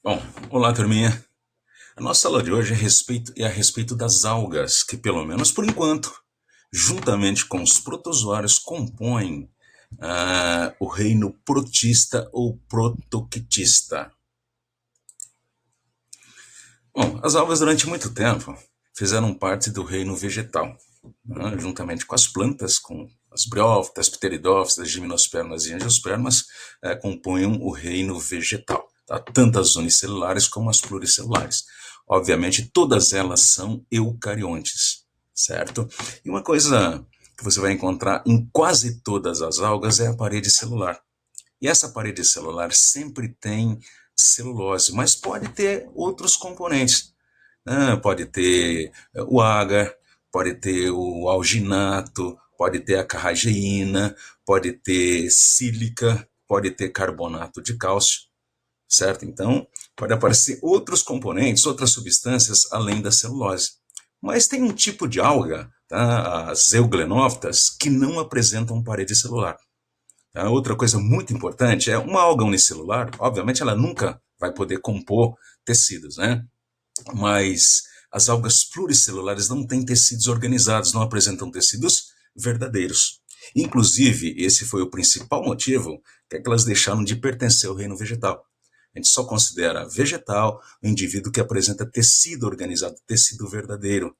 Bom, olá turminha. A nossa aula de hoje é a respeito das algas, que pelo menos por enquanto, juntamente com os protozoários, compõem o reino protista ou protoctista. Bom, as algas durante muito tempo fizeram parte do reino vegetal, né, juntamente com as plantas, com as briófitas, pteridófitas, gimnospermas e angiospermas, compunham o reino vegetal, tá? Tanto as unicelulares como as pluricelulares. Obviamente, todas elas são eucariontes, certo? E uma coisa que você vai encontrar em quase todas as algas é a parede celular. E essa parede celular sempre tem celulose, mas pode ter outros componentes. Pode ter o agar, pode ter o alginato, pode ter a carrageína, pode ter sílica, pode ter carbonato de cálcio, certo? Então, pode aparecer outros componentes, outras substâncias além da celulose. Mas tem um tipo de alga, tá? As euglenófitas, que não apresentam parede celular. A outra coisa muito importante é uma alga unicelular, obviamente ela nunca vai poder compor tecidos, né? Mas as algas pluricelulares não têm tecidos organizados, não apresentam tecidos verdadeiros. Inclusive, esse foi o principal motivo que elas deixaram de pertencer ao reino vegetal. A gente só considera vegetal o indivíduo que apresenta tecido organizado, tecido verdadeiro.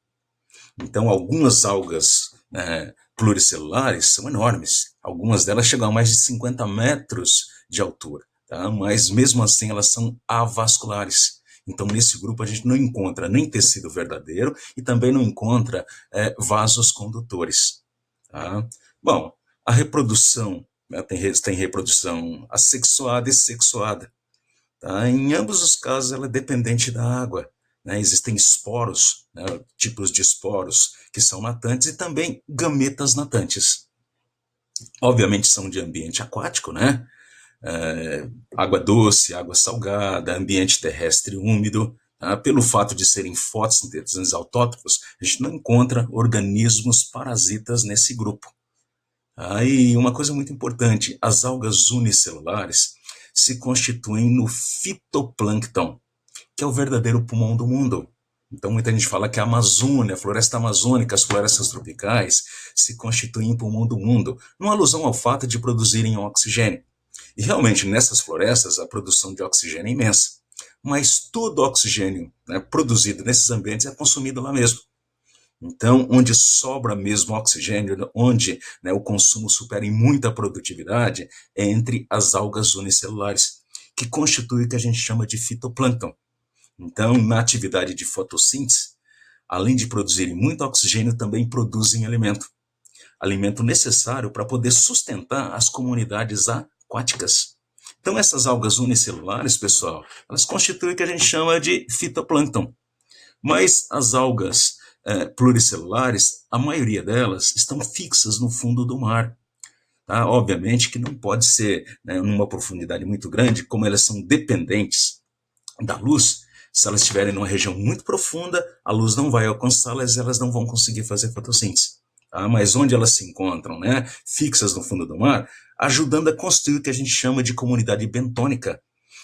Então, algumas algas pluricelulares são enormes. Algumas delas chegam a mais de 50 metros de altura, tá? Mas mesmo assim elas são avasculares. Então, nesse grupo, a gente não encontra nem tecido verdadeiro e também não encontra vasos condutores. Tá? Bom, a reprodução, né, tem reprodução assexuada e sexuada. Tá? Em ambos os casos, ela é dependente da água. Né? Existem esporos, né, tipos de esporos que são natantes e também gametas natantes. Obviamente são de ambiente aquático, né? Água doce, água salgada, ambiente terrestre úmido. Tá? Pelo fato de serem fotossintetizantes autótrofos, a gente não encontra organismos parasitas nesse grupo. Aí, uma coisa muito importante, as algas unicelulares se constituem no fitoplâncton, que é o verdadeiro pulmão do mundo. Então, muita gente fala que a Amazônia, a floresta amazônica, as florestas tropicais se constituem em pulmão do mundo, numa alusão ao fato de produzirem oxigênio. E realmente, nessas florestas, a produção de oxigênio é imensa. Mas todo o oxigênio, né, produzido nesses ambientes é consumido lá mesmo. Então, onde sobra mesmo oxigênio, onde, né, o consumo supera em muita produtividade, é entre as algas unicelulares, que constitui o que a gente chama de fitoplâncton. Então, na atividade de fotossíntese, além de produzirem muito oxigênio, também produzem alimento. Alimento necessário para poder sustentar as comunidades aquáticas. Então, essas algas unicelulares, pessoal, elas constituem o que a gente chama de fitoplâncton. Mas as algas pluricelulares, a maioria delas estão fixas no fundo do mar. Tá? Obviamente que não pode ser, né, numa profundidade muito grande, como elas são dependentes da luz. Se elas estiverem numa região muito profunda, a luz não vai alcançá-las e elas não vão conseguir fazer fotossíntese. Tá? Mas onde elas se encontram, né, fixas no fundo do mar, ajudando a construir o que a gente chama de comunidade bentônica.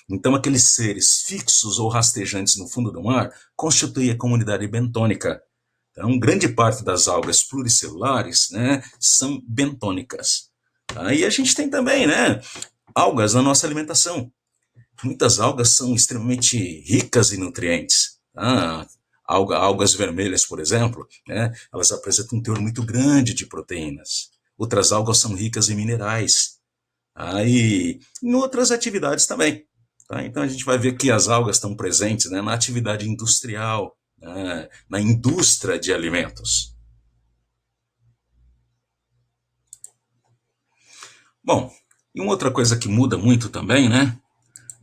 Então, aqueles seres fixos ou rastejantes no fundo do mar constituem a comunidade bentônica. Então, grande parte das algas pluricelulares, né, são bentônicas. Tá? E a gente tem também, né, algas na nossa alimentação. Muitas algas são extremamente ricas em nutrientes. Tá? Algas vermelhas, por exemplo, né, elas apresentam um teor muito grande de proteínas. Outras algas são ricas em minerais. Tá? E em outras atividades também. Tá? Então a gente vai ver que as algas estão presentes, né, na atividade industrial, né, na indústria de alimentos. Bom, e uma outra coisa que muda muito também, né,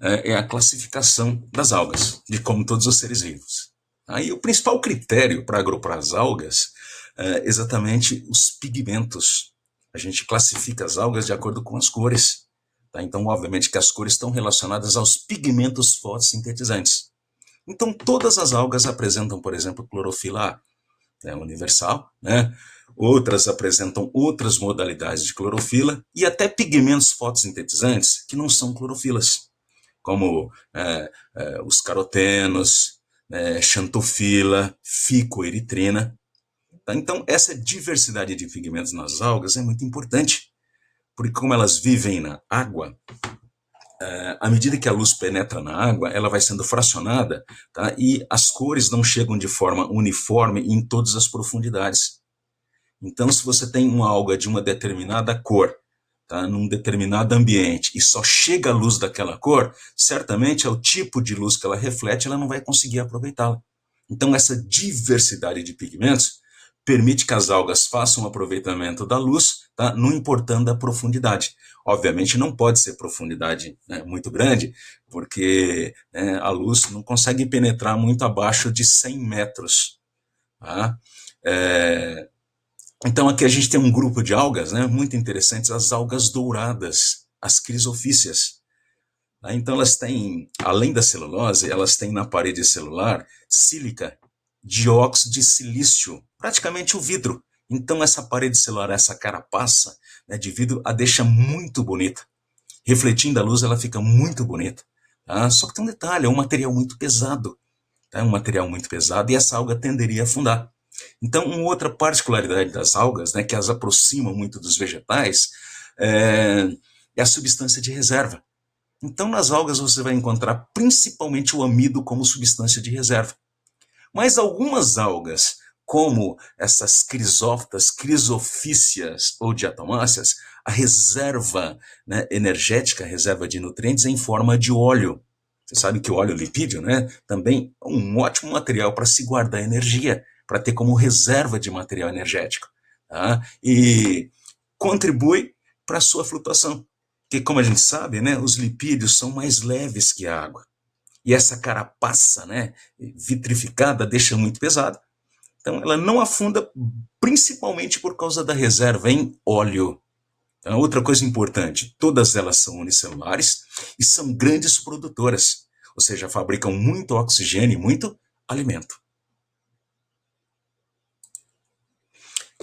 é a classificação das algas, de como todos os seres vivos. Aí o principal critério para agrupar as algas é exatamente os pigmentos. A gente classifica as algas de acordo com as cores. Tá? Então, obviamente que as cores estão relacionadas aos pigmentos fotossintetizantes. Então, todas as algas apresentam, por exemplo, clorofila A, né, universal, né? Outras apresentam outras modalidades de clorofila e até pigmentos fotossintetizantes que não são clorofilas, como os carotenos, xantofila, ficoeritrina. Tá? Então, essa diversidade de pigmentos nas algas é muito importante, porque como elas vivem na água, à medida que a luz penetra na água, ela vai sendo fracionada, tá? E as cores não chegam de forma uniforme em todas as profundidades. Então, se você tem uma alga de uma determinada cor, tá, num determinado ambiente, e só chega a luz daquela cor, certamente é o tipo de luz que ela reflete, ela não vai conseguir aproveitá-la. Então, essa diversidade de pigmentos permite que as algas façam um aproveitamento da luz, tá, não importando a profundidade. Obviamente não pode ser profundidade, né, muito grande, porque, né, a luz não consegue penetrar muito abaixo de 100 metros. Tá? Então aqui a gente tem um grupo de algas, né, muito interessantes, as algas douradas, as crisofícias. Tá? Então elas têm, além da celulose, elas têm na parede celular sílica, dióxido de silício, praticamente o vidro. Então essa parede celular, essa carapaça, né, de vidro, a deixa muito bonita. Refletindo a luz, ela fica muito bonita. Tá? Só que tem um detalhe, é um material muito pesado. Tá? É um material muito pesado e essa alga tenderia a afundar. Então, uma outra particularidade das algas, né, que as aproximam muito dos vegetais, é a substância de reserva. Então, nas algas você vai encontrar principalmente o amido como substância de reserva. Mas algumas algas, como essas crisófitas, crisofícias ou diatomáceas, a reserva, né, energética, a reserva de nutrientes é em forma de óleo. Você sabe que o óleo lipídio, né, também é um ótimo material para se guardar energia, para ter como reserva de material energético. Tá? E contribui para a sua flutuação. Porque, como a gente sabe, né, os lipídios são mais leves que a água. E essa carapaça, né, vitrificada deixa muito pesada. Então, ela não afunda principalmente por causa da reserva em óleo. Então, outra coisa importante, todas elas são unicelulares e são grandes produtoras, ou seja, fabricam muito oxigênio e muito alimento.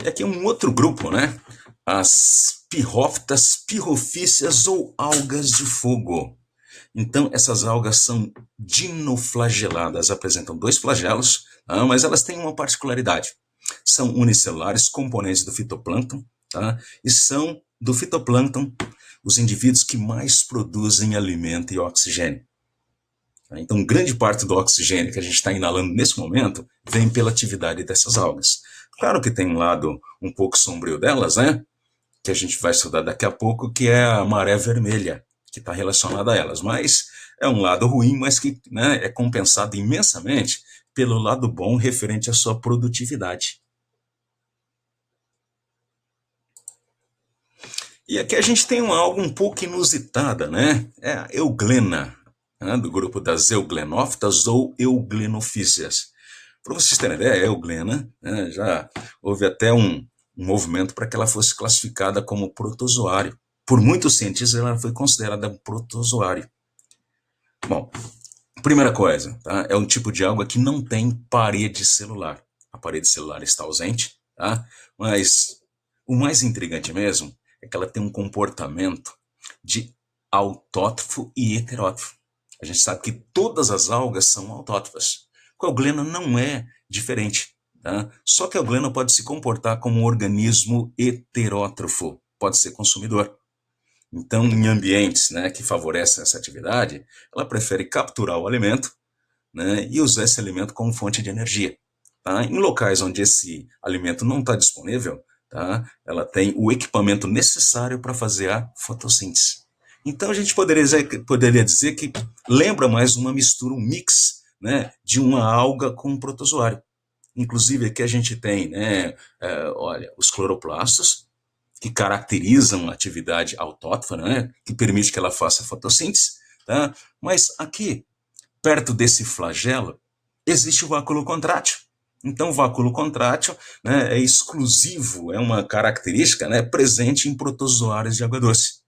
E aqui um outro grupo, né? As pirrófitas, pirrofícias ou algas de fogo. Então, essas algas são dinoflageladas, apresentam dois flagelos, mas elas têm uma particularidade. São unicelulares, componentes do fitoplâncton, tá? E são do fitoplâncton os indivíduos que mais produzem alimento e oxigênio. Então, grande parte do oxigênio que a gente está inalando nesse momento vem pela atividade dessas algas. Claro que tem um lado um pouco sombrio delas, né? Que a gente vai estudar daqui a pouco, que é a maré vermelha, que está relacionada a elas. Mas é um lado ruim, mas que, né, é compensado imensamente pelo lado bom referente à sua produtividade. E aqui a gente tem algo um pouco inusitada, né? É a euglena, né, do grupo das euglenófitas ou euglenofícias. Para vocês terem ideia, a euglena, né, já houve até um movimento para que ela fosse classificada como protozoário. Por muitos cientistas ela foi considerada protozoário. Bom, primeira coisa, tá? É um tipo de alga que não tem parede celular. A parede celular está ausente, tá? Mas o mais intrigante mesmo é que ela tem um comportamento de autótrofo e heterótrofo. A gente sabe que todas as algas são autótrofas. Com a euglena não é diferente. Tá? Só que a euglena pode se comportar como um organismo heterótrofo, pode ser consumidor. Então, em ambientes, né, que favorecem essa atividade, ela prefere capturar o alimento, né, e usar esse alimento como fonte de energia. Tá? Em locais onde esse alimento não está disponível, tá, ela tem o equipamento necessário para fazer a fotossíntese. Então, a gente poderia dizer que lembra mais uma mistura, um mix, né, de uma alga com um protozoário. Inclusive, aqui a gente tem, né, olha, os cloroplastos, que caracterizam a atividade autótrofa, né, que permite que ela faça fotossíntese, tá? Mas aqui, perto desse flagelo, existe o vacúolo contrátil. Então, o vacúolo contrátil, né, é exclusivo, é uma característica, né, presente em protozoários de água doce.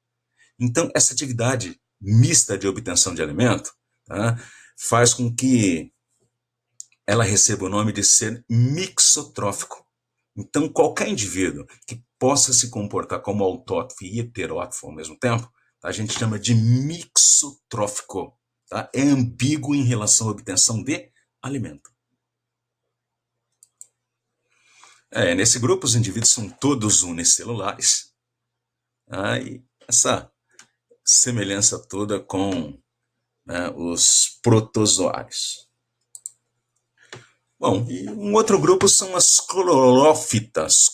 Então, essa atividade mista de obtenção de alimento, tá, faz com que ela receba o nome de ser mixotrófico. Então, qualquer indivíduo que possa se comportar como autótrofo e heterótrofo ao mesmo tempo, a gente chama de mixotrófico. tá? É ambíguo em relação à obtenção de alimento. Nesse grupo, os indivíduos são todos unicelulares, tá? E essa semelhança toda com, né, os protozoários. Bom, e um outro grupo são as clorófitas,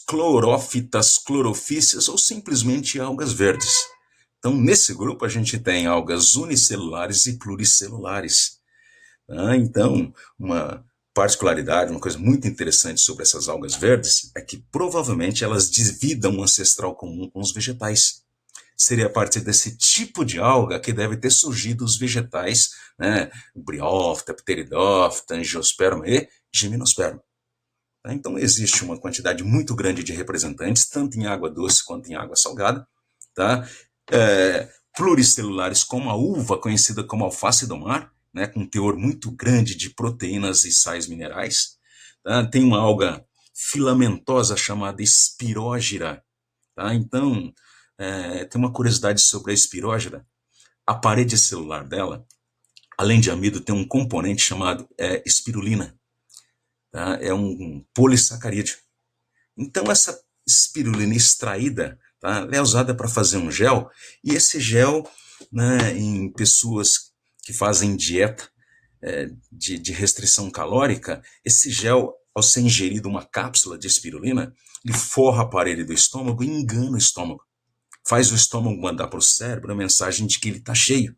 clorofícias ou simplesmente algas verdes. Então, nesse grupo, a gente tem algas unicelulares e pluricelulares. Então, uma particularidade, uma coisa muito interessante sobre essas algas verdes é que provavelmente elas dividam um ancestral comum com os vegetais. Seria a partir desse tipo de alga que deve ter surgido os vegetais, né? Briófita, pteridófita, angiosperma e gimnosperma. Então, existe uma quantidade muito grande de representantes, tanto em água doce quanto em água salgada, tá? Pluricelulares, como a uva, conhecida como alface do mar, né, com um teor muito grande de proteínas e sais minerais. Tá? Tem uma alga filamentosa chamada espirógira. Tá? Então, tem uma curiosidade sobre a espirógira. A parede celular dela, além de amido, tem um componente chamado espirulina. Tá? É um polissacarídeo. Então, essa espirulina extraída, tá, é usada para fazer um gel, e esse gel, né, em pessoas que fazem dieta de restrição calórica, esse gel, ao ser ingerido uma cápsula de espirulina, ele forra a parede do estômago e engana o estômago. Faz o estômago mandar para o cérebro a mensagem de que ele está cheio.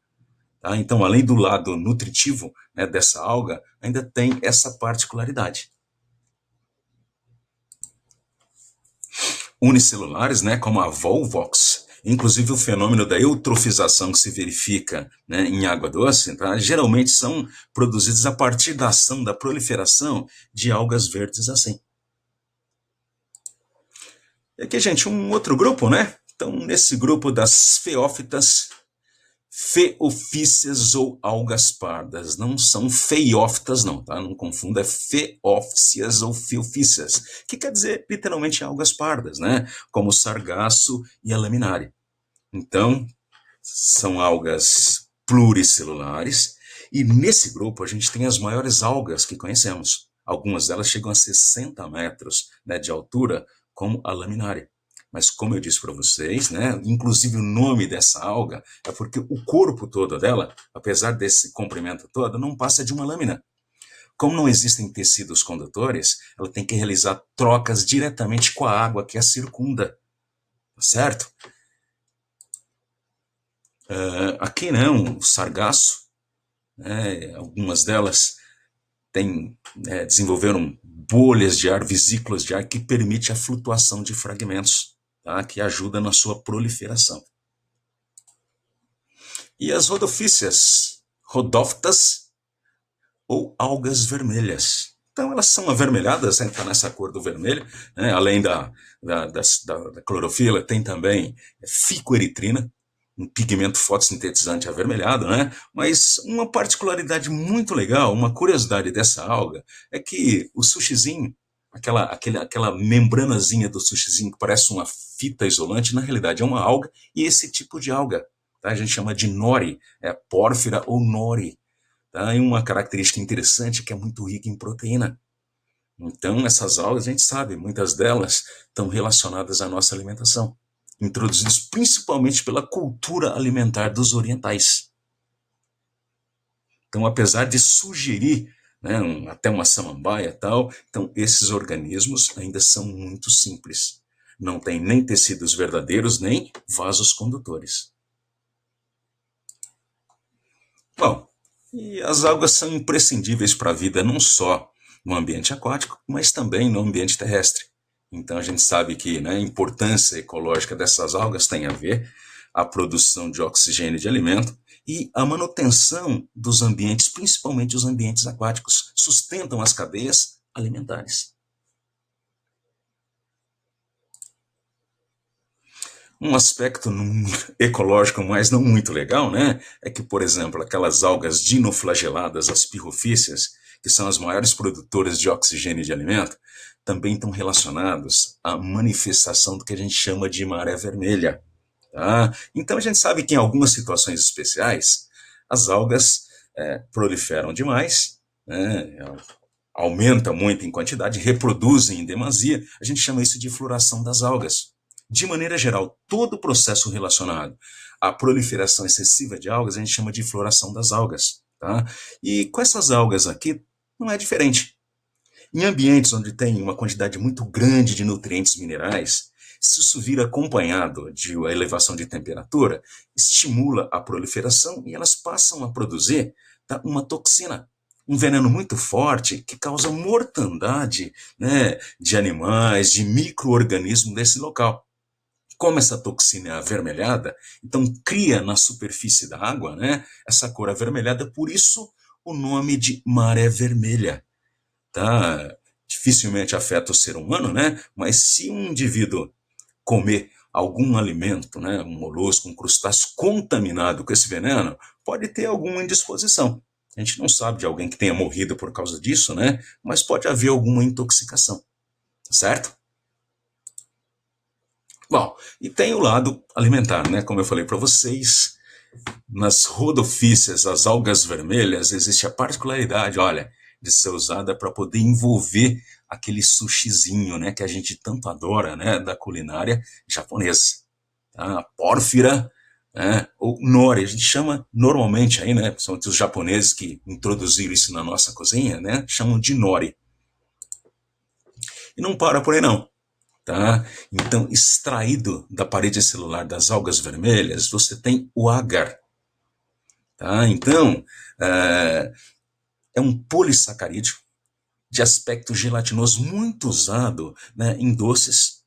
Tá? Então, além do lado nutritivo, né, dessa alga, ainda tem essa particularidade. Unicelulares, né, como a Volvox, inclusive o fenômeno da eutrofização que se verifica, né, em água doce, tá, geralmente são produzidos a partir da ação, da proliferação de algas verdes assim. E aqui, gente, um outro grupo, né? Então, nesse grupo das feófitas, feofícias ou algas pardas. Não são feiófitas, não, tá? Não confunda, é feófcias ou feofícias, que quer dizer literalmente algas pardas, né? Como o sargaço e a laminária. Então, são algas pluricelulares, e nesse grupo a gente tem as maiores algas que conhecemos. Algumas delas chegam a 60 metros, né, de altura, como a laminária. Mas como eu disse para vocês, né, inclusive o nome dessa alga é porque o corpo todo dela, apesar desse comprimento todo, não passa de uma lâmina. Como não existem tecidos condutores, ela tem que realizar trocas diretamente com a água que a circunda, certo? Aqui não, o sargaço, né, algumas delas desenvolveram bolhas de ar, vesículas de ar, que permite a flutuação de fragmentos, tá, que ajuda na sua proliferação. E as rodofícias, rodófitas ou algas vermelhas. Então, elas são avermelhadas, está nessa cor do vermelho, né? Além da clorofila, tem também ficoeritrina, um pigmento fotossintetizante avermelhado, né? Mas uma particularidade muito legal, uma curiosidade dessa alga, é que o sushizinho, aquela membranazinha do sushizinho que parece uma fita isolante, na realidade é uma alga, e esse tipo de alga, tá, a gente chama de nori, pórfira ou nori. Tá? E uma característica interessante é que é muito rica em proteína. Então, essas algas, a gente sabe, muitas delas estão relacionadas à nossa alimentação, introduzidas principalmente pela cultura alimentar dos orientais. Então, apesar de sugerir, né, até uma samambaia e tal, então esses organismos ainda são muito simples. Não tem nem tecidos verdadeiros, nem vasos condutores. Bom, e as algas são imprescindíveis para a vida não só no ambiente aquático, mas também no ambiente terrestre. Então a gente sabe que, né, a importância ecológica dessas algas tem a ver a produção de oxigênio de alimento e a manutenção dos ambientes, principalmente os ambientes aquáticos, sustentam as cadeias alimentares. Um aspecto ecológico, mas não muito legal, né? É que, por exemplo, aquelas algas dinoflageladas, as pirrofícias, que são as maiores produtoras de oxigênio de alimento, também estão relacionados à manifestação do que a gente chama de maré vermelha. Tá? Então a gente sabe que em algumas situações especiais, as algas proliferam demais, né, aumenta muito em quantidade, reproduzem em demasia, a gente chama isso de floração das algas. De maneira geral, todo o processo relacionado à proliferação excessiva de algas, a gente chama de floração das algas. Tá? E com essas algas aqui, não é diferente. Em ambientes onde tem uma quantidade muito grande de nutrientes minerais, se isso vir acompanhado de uma elevação de temperatura, estimula a proliferação e elas passam a produzir, tá, uma toxina, um veneno muito forte que causa mortandade, né, de animais, de micro-organismos desse local. Como essa toxina é avermelhada, então cria na superfície da água, né, essa cor avermelhada, por isso o nome de maré vermelha. Tá? Dificilmente afeta o ser humano, né? Mas se um indivíduo comer algum alimento, né, um molusco, um crustáceo contaminado com esse veneno, pode ter alguma indisposição. A gente não sabe de alguém que tenha morrido por causa disso, né? Mas pode haver alguma intoxicação, certo? Bom, e tem o lado alimentar, né? Como eu falei para vocês, nas rodofícias, as algas vermelhas, existe a particularidade, olha, de ser usada para poder envolver aquele sushizinho, né, que a gente tanto adora, né, da culinária japonesa. Tá? A pórfira, né, ou nori, a gente chama normalmente aí, né, são os japoneses que introduziram isso na nossa cozinha, né, chamam de nori. E não para por aí não. Tá? Então, extraído da parede celular das algas vermelhas, você tem o agar. Tá? Então, é um polissacarídeo de aspecto gelatinoso muito usado, né, em doces.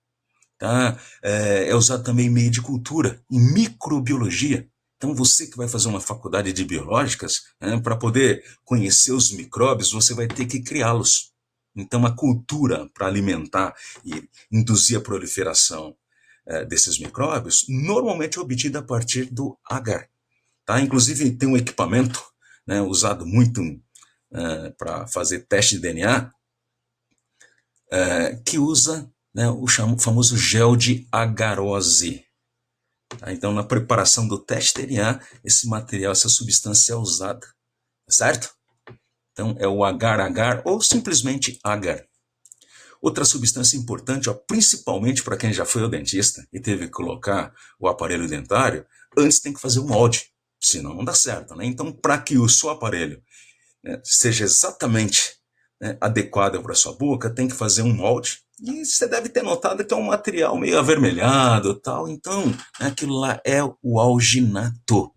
Tá? É usado também em meio de cultura, em microbiologia. Então, você que vai fazer uma faculdade de biológicas, né, para poder conhecer os micróbios, você vai ter que criá-los. Então, a cultura para alimentar e induzir a proliferação desses micróbios, normalmente é obtida a partir do agar. Tá? Inclusive, tem um equipamento, né, usado muito para fazer teste de DNA, que usa, né, o famoso gel de agarose. Tá? Então, na preparação do teste de DNA, esse material, essa substância é usada, certo? Então, é o agar-agar ou simplesmente agar. Outra substância importante, ó, principalmente para quem já foi ao dentista e teve que colocar o aparelho dentário, antes tem que fazer o molde, senão não dá certo. Né? Então, para que o seu aparelho, né, seja exatamente, né, adequado para a sua boca, tem que fazer um molde. E você deve ter notado que é um material meio avermelhado, tal. Então, né, aquilo lá é o alginato.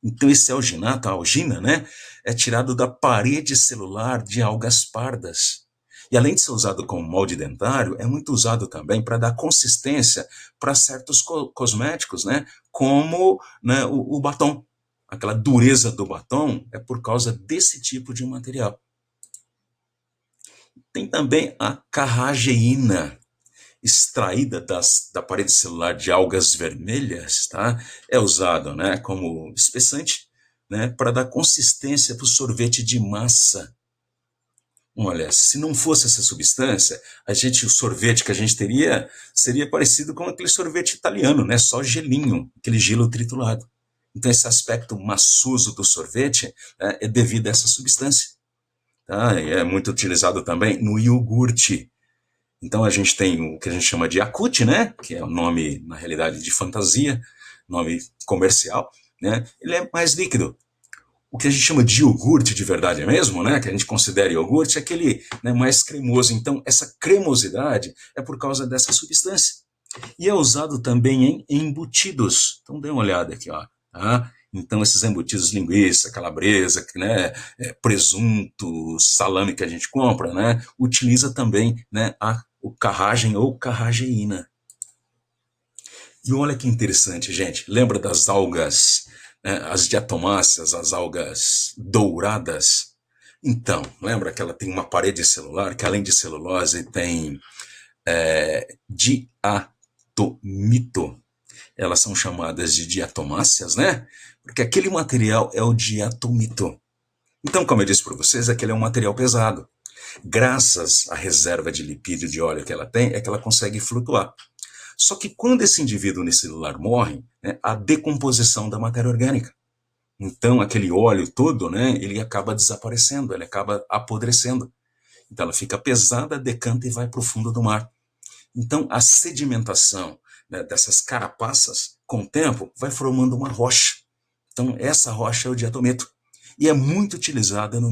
Então, esse alginato, a algina, né, é tirado da parede celular de algas pardas. E além de ser usado como molde dentário, é muito usado também para dar consistência para certos cosméticos, né, como, né, o batom. Aquela dureza do batom é por causa desse tipo de material. Tem também a carrageína, extraída da parede celular de algas vermelhas, tá? É usado, né, como espessante, né, para dar consistência para o sorvete de massa. Olha, se não fosse essa substância, o sorvete que a gente teria seria parecido com aquele sorvete italiano, né? Só gelinho, aquele gelo triturado. Então, esse aspecto maçoso do sorvete é devido a essa substância. Tá? E é muito utilizado também no iogurte. Então, a gente tem o que a gente chama de Yakult, né? Que é o nome, na realidade, de fantasia, nome comercial, né? Ele é mais líquido. O que a gente chama de iogurte de verdade mesmo, né, que a gente considera iogurte, é aquele, né, mais cremoso. Então, essa cremosidade é por causa dessa substância. E é usado também em embutidos. Então, dê uma olhada aqui, ó. Tá? Então, esses embutidos, linguiça, calabresa, né, presunto, salame que a gente compra, né, utiliza também, né, o carragem ou carrageína. E olha que interessante, gente. Lembra das algas, né, as diatomáceas, as algas douradas? Então, lembra que ela tem uma parede celular que, além de celulose, tem diatomito. Elas são chamadas de diatomáceas, né? Porque aquele material é o diatomito. Então, como eu disse para vocês, aquele é um material pesado. Graças à reserva de lipídio de óleo que ela tem, é que ela consegue flutuar. Só que quando esse indivíduo unicelular morre, né, há decomposição da matéria orgânica. Então, aquele óleo todo, né, ele acaba desaparecendo, ele acaba apodrecendo. Então, ela fica pesada, decanta e vai para o fundo do mar. Então, a sedimentação, né, dessas carapaças, com o tempo, vai formando uma rocha. Então, essa rocha é o diatometo. E é muito utilizada na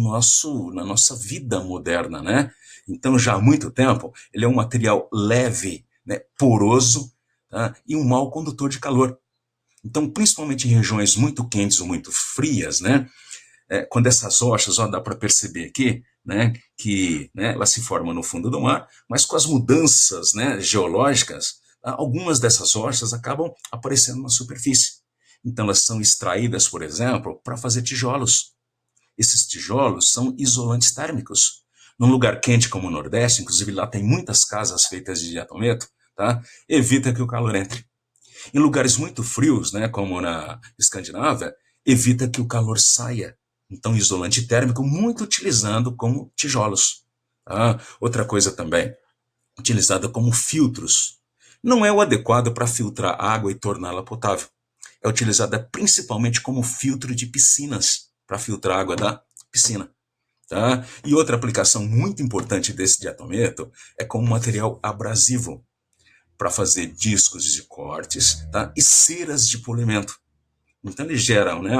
nossa vida moderna, né? Então, já há muito tempo, ele é um material leve, né, poroso, tá? E um mau condutor de calor. Então, principalmente em regiões muito quentes ou muito frias, né? Quando essas rochas, ó, dá para perceber aqui, né, que, né, elas se formam no fundo do mar, mas com as mudanças, né, geológicas, algumas dessas rochas acabam aparecendo na superfície. Então, elas são extraídas, por exemplo, para fazer tijolos. Esses tijolos são isolantes térmicos. Num lugar quente como o Nordeste, inclusive lá tem muitas casas feitas de diatometo, tá? Evita que o calor entre. Em lugares muito frios, né, como na Escandinávia, evita que o calor saia. Então, isolante térmico muito utilizado como tijolos. Tá? Outra coisa também, utilizada como filtros. Não é o adequado para filtrar água e torná-la potável. É utilizada principalmente como filtro de piscinas, para filtrar a água da piscina. Tá? E outra aplicação muito importante desse diatometo é como material abrasivo para fazer discos de cortes, tá? E ceras de polimento. Então eles geram, né,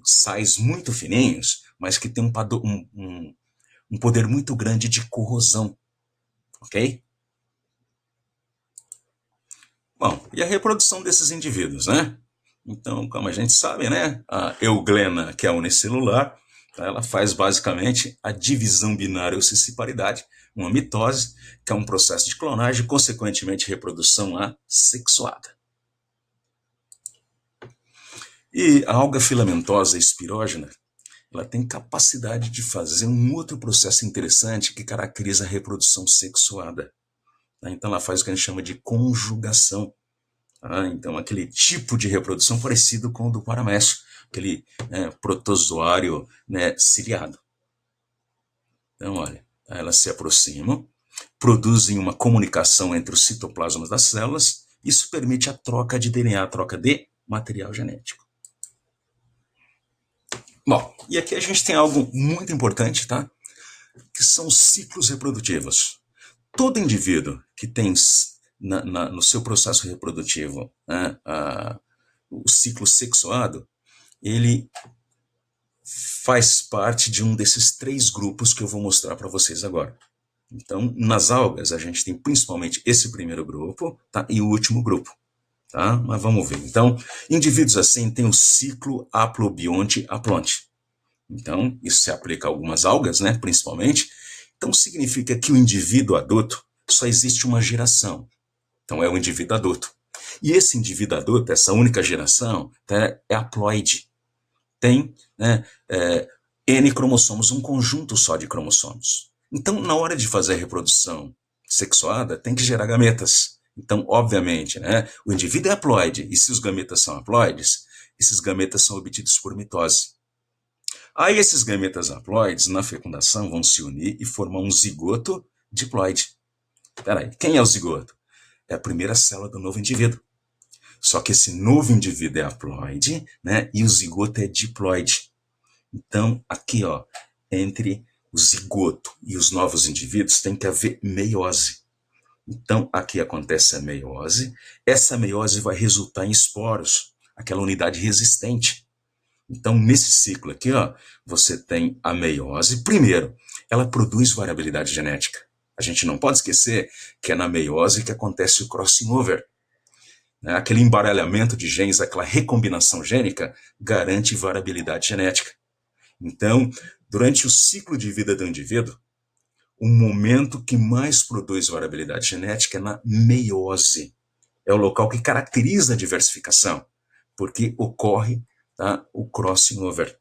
sais muito fininhos, mas que tem um poder muito grande de corrosão, ok? Bom, e a reprodução desses indivíduos, né? Então, como a gente sabe, né, a euglena, que é a unicelular, tá, ela faz basicamente a divisão binária ou cisparidade, uma mitose, que é um processo de clonagem e, consequentemente, reprodução assexuada. E a alga filamentosa espirógena, ela tem capacidade de fazer um outro processo interessante que caracteriza a reprodução sexuada. Tá? Então, ela faz o que a gente chama de conjugação. Tá? Então, aquele tipo de reprodução parecido com o do paramécio, aquele, né, protozoário, né, ciliado. Então, olha, elas se aproximam, produzem uma comunicação entre os citoplasmas das células, isso permite a troca de DNA, a troca de material genético. Bom, e aqui a gente tem algo muito importante, tá? Que são os ciclos reprodutivos. Todo indivíduo que tem no seu processo reprodutivo, né, o ciclo sexuado, ele faz parte de um desses três grupos que eu vou mostrar para vocês agora. Então, nas algas, a gente tem principalmente esse primeiro grupo, tá? E o último grupo. Tá? Mas vamos ver. Então, indivíduos assim têm o ciclo haplobionte-haplonte. Então, isso se aplica a algumas algas, né, principalmente. Então, significa que o indivíduo adulto só existe uma geração. Então, é o indivíduo adulto. E esse indivíduo adulto, essa única geração, tá, é haploide. Tem, né, N cromossomos, um conjunto só de cromossomos. Então, na hora de fazer a reprodução sexuada, tem que gerar gametas. Então, obviamente, né, o indivíduo é haploide, e se os gametas são haploides, esses gametas são obtidos por mitose. Aí esses gametas haploides, na fecundação, vão se unir e formar um zigoto diploide. Peraí, quem é o zigoto? É a primeira célula do novo indivíduo. Só que esse novo indivíduo é haploide, né? E o zigoto é diploide. Então, aqui, ó, entre o zigoto e os novos indivíduos tem que haver meiose. Então, aqui acontece a meiose. Essa meiose vai resultar em esporos, aquela unidade resistente. Então, nesse ciclo aqui, ó, você tem a meiose. Primeiro, ela produz variabilidade genética. A gente não pode esquecer que é na meiose que acontece o crossing over. Né? Aquele embaralhamento de genes, aquela recombinação gênica, garante variabilidade genética. Então, durante o ciclo de vida do indivíduo, o momento que mais produz variabilidade genética é na meiose. É o local que caracteriza a diversificação, porque ocorre, tá, o crossing over.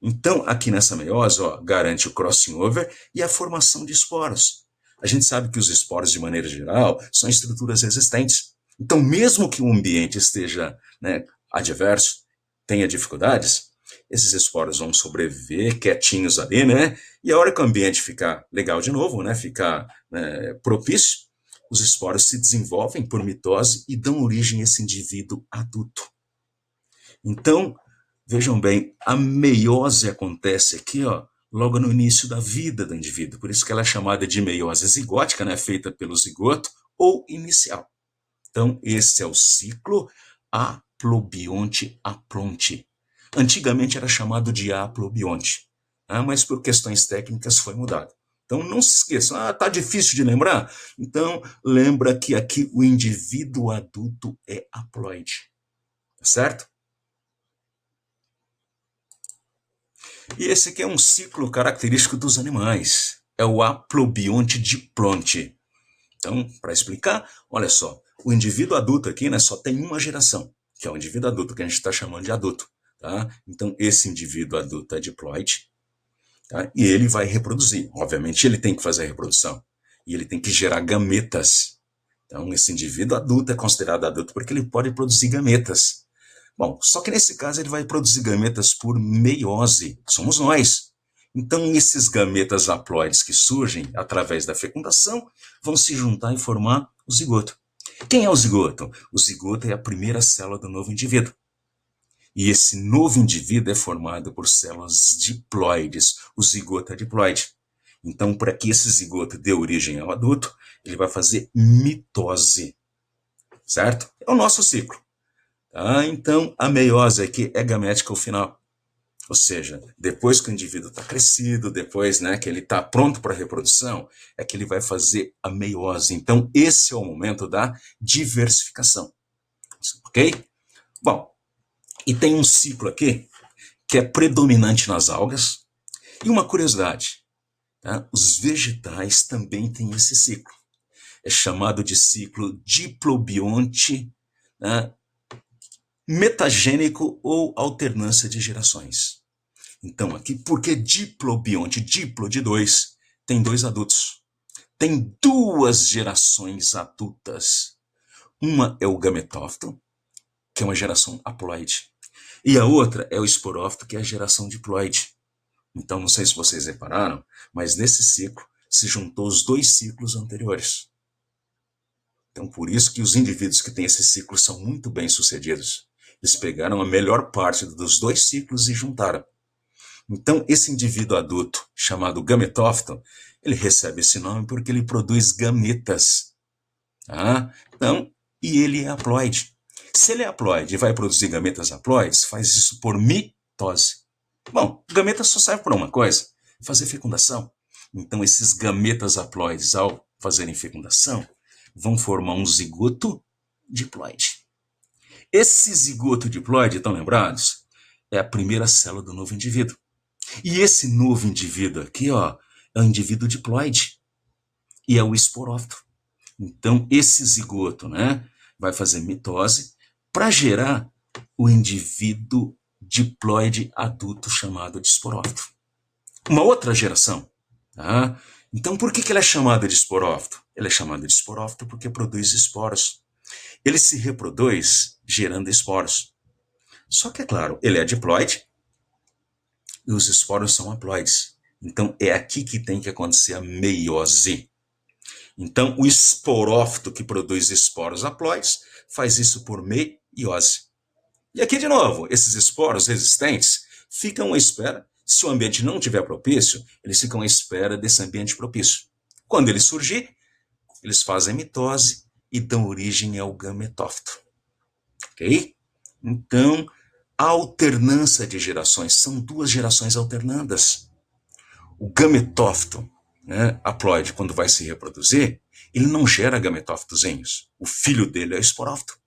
Então, aqui nessa meiose, ó, garante o crossing over e a formação de esporos. A gente sabe que os esporos, de maneira geral, são estruturas resistentes. Então, mesmo que o ambiente esteja, né, adverso, tenha dificuldades, esses esporos vão sobreviver quietinhos ali, né? E a hora que o ambiente ficar legal de novo, né, ficar, né, propício, os esporos se desenvolvem por mitose e dão origem a esse indivíduo adulto. Então, Vejam bem, a meiose acontece aqui, ó, logo no início da vida do indivíduo. Por isso que ela é chamada de meiose zigótica, né, feita pelo zigoto, ou inicial. Então, esse é o ciclo aplobionte-aplonte. Antigamente era chamado de aplobionte, mas por questões técnicas foi mudado. Então, não se esqueçam, tá difícil de lembrar? Então, lembra que aqui o indivíduo adulto é haploide, certo? E esse aqui é um ciclo característico dos animais. É o aplobionte diplonte. Então, para explicar, olha só, o indivíduo adulto aqui, né, só tem uma geração, que é o indivíduo adulto, que a gente está chamando de adulto. Tá? Então, esse indivíduo adulto é diploide, tá? E ele vai reproduzir. Obviamente, ele tem que fazer a reprodução. E ele tem que gerar gametas. Então, esse indivíduo adulto é considerado adulto porque ele pode produzir gametas. Bom, só que nesse caso ele vai produzir gametas por meiose, somos nós. Então, esses gametas haploides que surgem através da fecundação vão se juntar e formar o zigoto. Quem é o zigoto? O zigoto é a primeira célula do novo indivíduo. E esse novo indivíduo é formado por células diploides. O zigoto é diploide. Então, para que esse zigoto dê origem ao adulto, ele vai fazer mitose, certo? É o nosso ciclo. Então, a meiose aqui é gamética ao final. Ou seja, depois que o indivíduo está crescido, depois, né, que ele está pronto para a reprodução, é que ele vai fazer a meiose. Então, esse é o momento da diversificação. Ok? Bom, e tem um ciclo aqui que é predominante nas algas. E uma curiosidade, tá? Os vegetais também têm esse ciclo. É chamado de ciclo diplobionte, né, metagênico ou alternância de gerações. Então, aqui, porque diplobionte, diplo de dois, tem dois adultos. Tem duas gerações adultas. Uma é o gametófito, que é uma geração haploide. E a outra é o esporófito, que é a geração diploide. Então, não sei se vocês repararam, mas nesse ciclo se juntou os dois ciclos anteriores. Então, por isso que os indivíduos que têm esse ciclo são muito bem-sucedidos. Eles pegaram a melhor parte dos dois ciclos e juntaram. Então, esse indivíduo adulto, chamado gametófito, ele recebe esse nome porque ele produz gametas. Tá? Então, e ele é haploide. Se ele é haploide e vai produzir gametas haploides, faz isso por mitose. Bom, gameta só serve para uma coisa, fazer fecundação. Então, esses gametas haploides, ao fazerem fecundação, vão formar um zigoto diploide. Esse zigoto diploide, estão lembrados? É a primeira célula do novo indivíduo. E esse novo indivíduo aqui, ó, é o indivíduo diploide e é o esporófito. Então, esse zigoto, né, vai fazer mitose para gerar o indivíduo diploide adulto chamado de esporófito. Uma outra geração. Tá? Então, por que ele é chamado de esporófito? Ele é chamado de esporófito porque produz esporos. Ele se reproduz gerando esporos. Só que, é claro, ele é diploide e os esporos são haploides. Então, é aqui que tem que acontecer a meiose. Então, o esporófito que produz esporos haploides faz isso por meiose. E aqui, de novo, esses esporos resistentes ficam à espera. Se o ambiente não estiver propício, eles ficam à espera desse ambiente propício. Quando ele surgir, eles fazem mitose e dão origem ao gametófito. Ok? Então, a alternância de gerações são duas gerações alternandas. O gametófito, né, haploide, quando vai se reproduzir, ele não gera gametófitozinhos. O filho dele é o esporófito.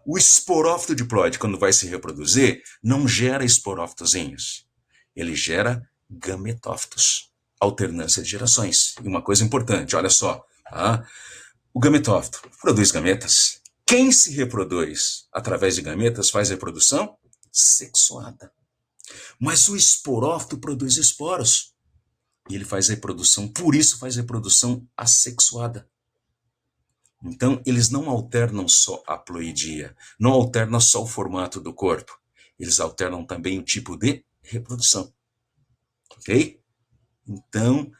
O esporófito diploide, quando vai se reproduzir, não gera esporófitozinhos. Ele gera gametófitos. Alternância de gerações. E uma coisa importante, olha só. Tá? O gametófito produz gametas. Quem se reproduz através de gametas faz reprodução sexuada. Mas o esporófito produz esporos. E ele faz reprodução, por isso faz reprodução assexuada. Então, eles não alternam só a ploidia, não alternam só o formato do corpo, eles alternam também o tipo de reprodução. Ok? Então,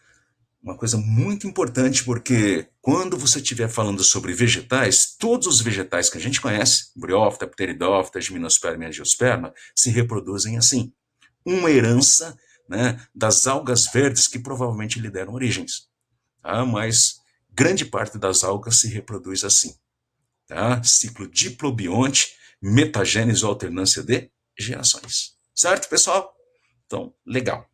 Uma coisa muito importante, porque quando você estiver falando sobre vegetais, todos os vegetais que a gente conhece, briófita, pteridófita, gimnosperma e angiosperma, se reproduzem assim. Uma herança, né, das algas verdes que provavelmente lhe deram origens. Tá? Mas grande parte das algas se reproduz assim. Tá? Ciclo diplobionte, metagênese ou alternância de gerações. Certo, pessoal? Então, legal.